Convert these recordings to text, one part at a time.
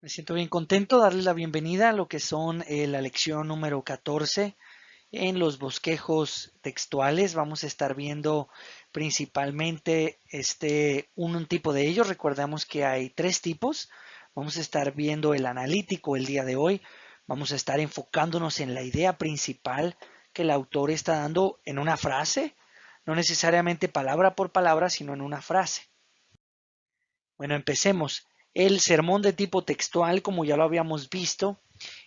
Me siento bien contento de darles la bienvenida a lo que son la lección número 14 en los bosquejos textuales. Vamos a estar viendo principalmente un tipo de ellos. Recordamos que hay tres tipos. Vamos a estar viendo el analítico el día de hoy. Vamos a estar enfocándonos en la idea principal que el autor está dando en una frase, no necesariamente palabra por palabra, sino en una frase. Bueno, empecemos. El sermón de tipo textual, como ya lo habíamos visto,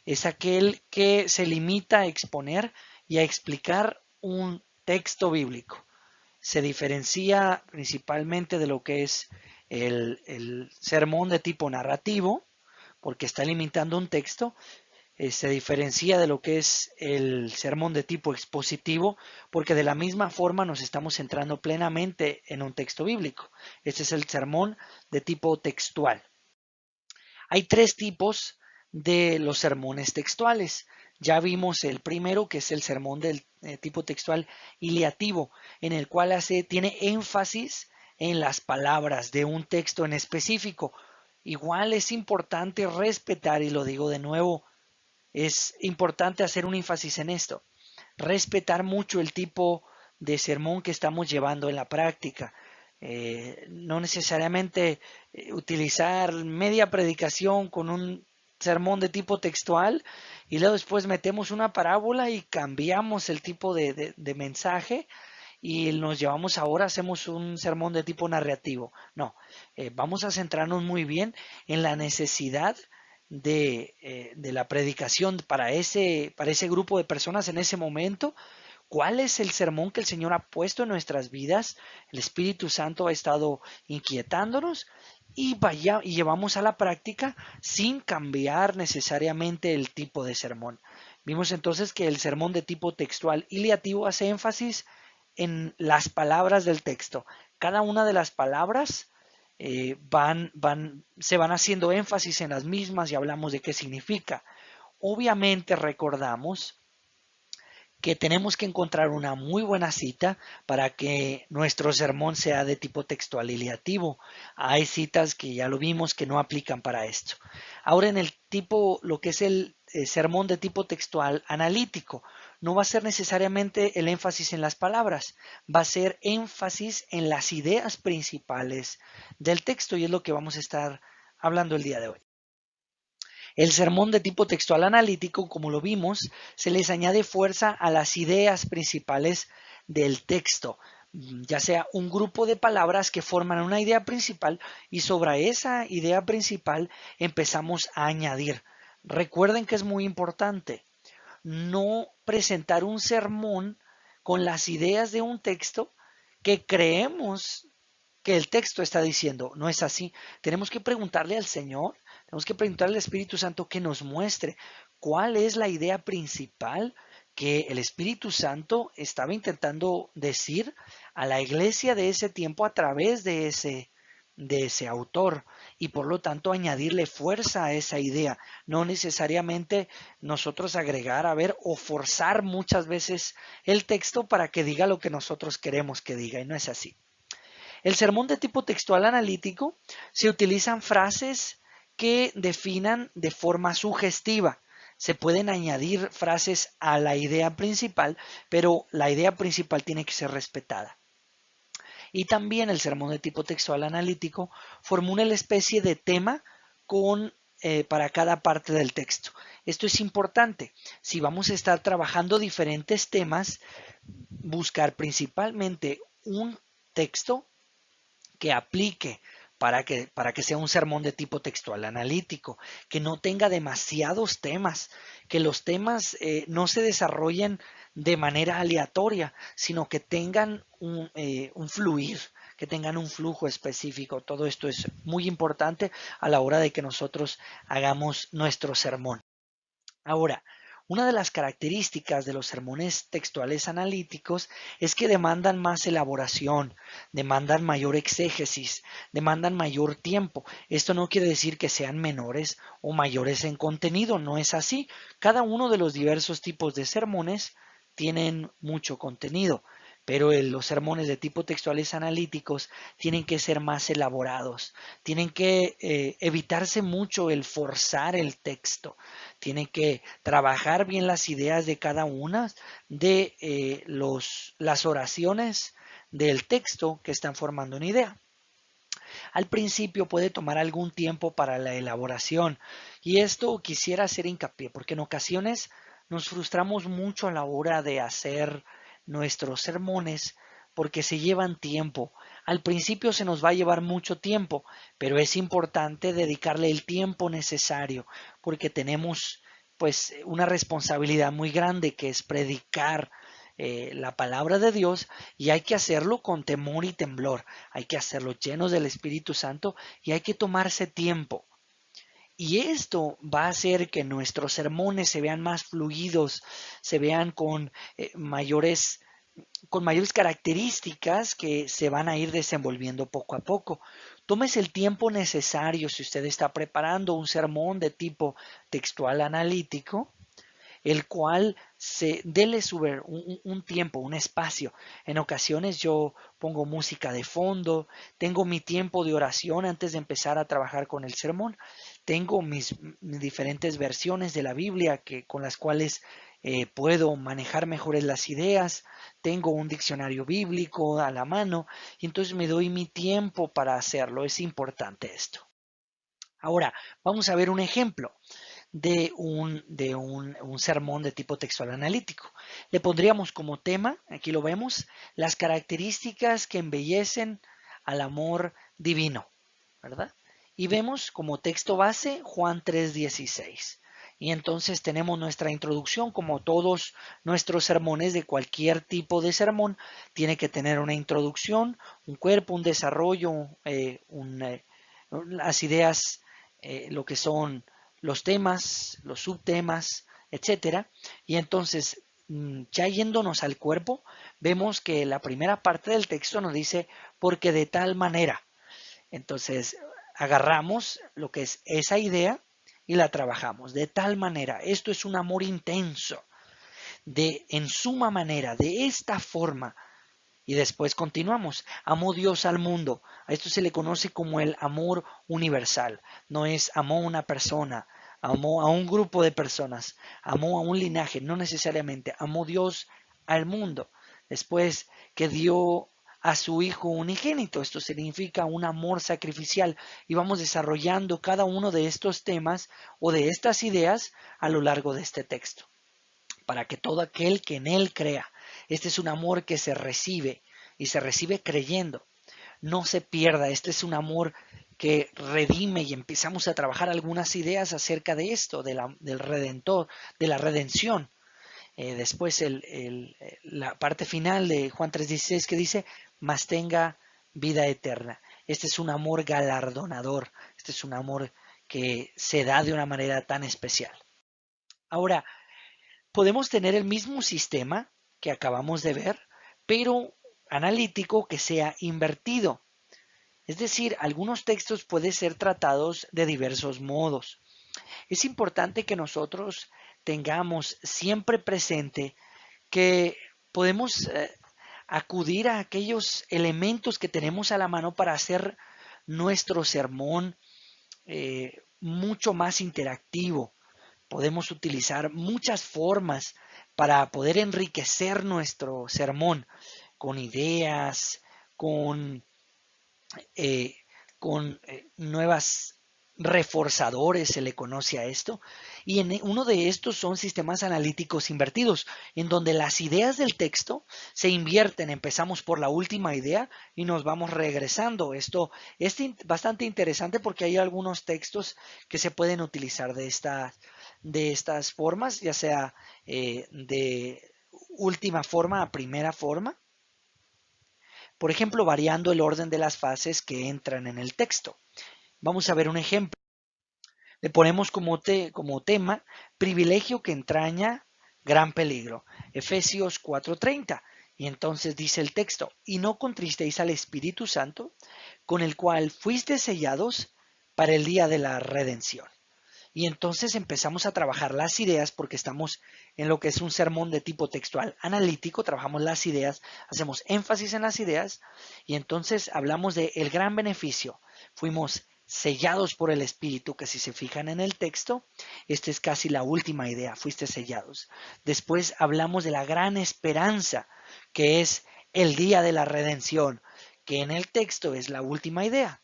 es aquel que se limita a exponer y a explicar un texto bíblico. Se diferencia principalmente de lo que es el sermón de tipo narrativo, porque está limitando un texto, se diferencia de lo que es el sermón de tipo expositivo, porque de la misma forma nos estamos centrando plenamente en un texto bíblico. Este es el sermón de tipo textual. Hay tres tipos de los sermones textuales. Ya vimos el primero, que es el sermón del tipo textual iliativo, en el cual tiene énfasis en las palabras de un texto en específico. Igual es importante respetar, y lo digo de nuevo, es importante hacer un énfasis en esto, respetar mucho el tipo de sermón que estamos llevando en la práctica. No necesariamente utilizar media predicación con un sermón de tipo textual y luego después metemos una parábola y cambiamos el tipo de mensaje y nos llevamos ahora, hacemos un sermón de tipo narrativo. No, vamos a centrarnos muy bien en la necesidad de la predicación para ese grupo de personas en ese momento. ¿Cuál es el sermón que el Señor ha puesto en nuestras vidas? El Espíritu Santo ha estado inquietándonos y llevamos a la práctica sin cambiar necesariamente el tipo de sermón. Vimos entonces que el sermón de tipo textual iliativo hace énfasis en las palabras del texto. Cada una de las palabras se van haciendo énfasis en las mismas y hablamos de qué significa. Obviamente recordamos que tenemos que encontrar una muy buena cita para que nuestro sermón sea de tipo textual y liativo. Hay citas que ya lo vimos que no aplican para esto. Ahora en el tipo, lo que es el sermón de tipo textual analítico, no va a ser necesariamente el énfasis en las palabras, va a ser énfasis en las ideas principales del texto y es lo que vamos a estar hablando el día de hoy. El sermón de tipo textual analítico, como lo vimos, se les añade fuerza a las ideas principales del texto, ya sea un grupo de palabras que forman una idea principal y sobre esa idea principal empezamos a añadir. Recuerden que es muy importante no presentar un sermón con las ideas de un texto que creemos que el texto está diciendo. No es así. Tenemos que preguntarle al Señor, tenemos que preguntarle al Espíritu Santo que nos muestre cuál es la idea principal que el Espíritu Santo estaba intentando decir a la iglesia de ese tiempo a través de ese autor y por lo tanto añadirle fuerza a esa idea, no necesariamente nosotros agregar, a ver, o forzar muchas veces el texto para que diga lo que nosotros queremos que diga y no es así. El sermón de tipo textual analítico se utilizan frases que definan de forma sugestiva. Se pueden añadir frases a la idea principal, pero la idea principal tiene que ser respetada. Y también el sermón de tipo textual analítico formula la especie de tema para cada parte del texto. Esto es importante. Si vamos a estar trabajando diferentes temas, buscar principalmente un texto que aplique para que sea un sermón de tipo textual analítico, que no tenga demasiados temas, que los temas no se desarrollen de manera aleatoria, sino que tengan un fluir, que tengan un flujo específico. Todo esto es muy importante a la hora de que nosotros hagamos nuestro sermón. Ahora, una de las características de los sermones textuales analíticos es que demandan más elaboración, demandan mayor exégesis, demandan mayor tiempo. Esto no quiere decir que sean menores o mayores en contenido, no es así. Cada uno de los diversos tipos de sermones tienen mucho contenido, pero los sermones de tipo textuales analíticos tienen que ser más elaborados, tienen que evitarse mucho el forzar el texto, tienen que trabajar bien las ideas de cada una de las oraciones del texto que están formando una idea. Al principio puede tomar algún tiempo para la elaboración y esto quisiera hacer hincapié porque en ocasiones nos frustramos mucho a la hora de hacer nuestros sermones porque se llevan tiempo. Al principio se nos va a llevar mucho tiempo, pero es importante dedicarle el tiempo necesario porque tenemos pues una responsabilidad muy grande que es predicar la palabra de Dios y hay que hacerlo con temor y temblor, hay que hacerlo llenos del Espíritu Santo y hay que tomarse tiempo. Y esto va a hacer que nuestros sermones se vean más fluidos, se vean con mayores características que se van a ir desenvolviendo poco a poco. Tómese el tiempo necesario si usted está preparando un sermón de tipo textual analítico, el cual se dele un tiempo, un espacio. En ocasiones yo pongo música de fondo, tengo mi tiempo de oración antes de empezar a trabajar con el sermón, tengo mis diferentes versiones de la Biblia con las cuales puedo manejar mejores las ideas, tengo un diccionario bíblico a la mano y entonces me doy mi tiempo para hacerlo. Es importante esto. Ahora, vamos a ver un ejemplo de un sermón de tipo textual analítico. Le pondríamos como tema, aquí lo vemos, las características que embellecen al amor divino, ¿verdad? Y vemos como texto base Juan 3:16. Y entonces tenemos nuestra introducción, como todos nuestros sermones de cualquier tipo de sermón, tiene que tener una introducción, un cuerpo, un desarrollo, las ideas, lo que son los temas, los subtemas, etcétera. Y entonces, ya yéndonos al cuerpo, vemos que la primera parte del texto nos dice, porque de tal manera. Entonces, agarramos lo que es esa idea y la trabajamos. De tal manera, esto es un amor intenso, en suma manera, de esta forma. Y después continuamos. Amó Dios al mundo. A esto se le conoce como el amor universal. No es amó a una persona, amó a un grupo de personas, amó a un linaje, no necesariamente. Amó Dios al mundo. Después que dio a su Hijo unigénito. Esto significa un amor sacrificial. Y vamos desarrollando cada uno de estos temas o de estas ideas a lo largo de este texto. Para que todo aquel que en Él crea. Este es un amor que se recibe y se recibe creyendo. No se pierda. Este es un amor que redime y empezamos a trabajar algunas ideas acerca de esto, del Redentor, de la redención. Después la parte final de Juan 3:16 que dice, mas tenga vida eterna. Este es un amor galardonador. Este es un amor que se da de una manera tan especial. Ahora, podemos tener el mismo sistema que acabamos de ver, pero analítico que sea invertido. Es decir, algunos textos pueden ser tratados de diversos modos. Es importante que nosotros tengamos siempre presente que podemos acudir a aquellos elementos que tenemos a la mano para hacer nuestro sermón mucho más interactivo. Podemos utilizar muchas formas para poder enriquecer nuestro sermón con ideas, con, eh, con nuevas reforzadores, se le conoce a esto, y uno de estos son sistemas analíticos invertidos, en donde las ideas del texto se invierten. Empezamos por la última idea y nos vamos regresando. Esto es bastante interesante porque hay algunos textos que se pueden utilizar de estas formas, ya sea de última forma a primera forma, por ejemplo, variando el orden de las fases que entran en el texto. Vamos a ver un ejemplo. Le ponemos como tema privilegio que entraña gran peligro. Efesios 4:30. Y entonces dice el texto, y no contristéis al Espíritu Santo, con el cual fuisteis sellados para el día de la redención. Y entonces empezamos a trabajar las ideas porque estamos en lo que es un sermón de tipo textual analítico, trabajamos las ideas, hacemos énfasis en las ideas y entonces hablamos de el gran beneficio. Fuimos sellados por el Espíritu, que si se fijan en el texto, esta es casi la última idea, fuiste sellados. Después hablamos de la gran esperanza, que es el día de la redención, que en el texto es la última idea.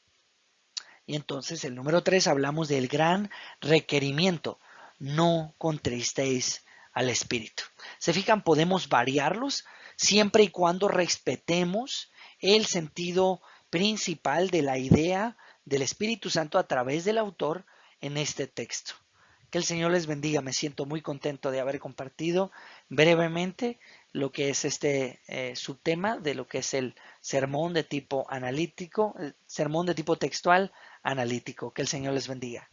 Y entonces el número 3 hablamos del gran requerimiento. No contristéis al Espíritu. ¿Se fijan? Podemos variarlos siempre y cuando respetemos el sentido principal de la idea del Espíritu Santo a través del autor en este texto. Que el Señor les bendiga. Me siento muy contento de haber compartido brevemente lo que es este subtema de lo que es el sermón de tipo analítico, el sermón de tipo textual analítico. Que el Señor les bendiga.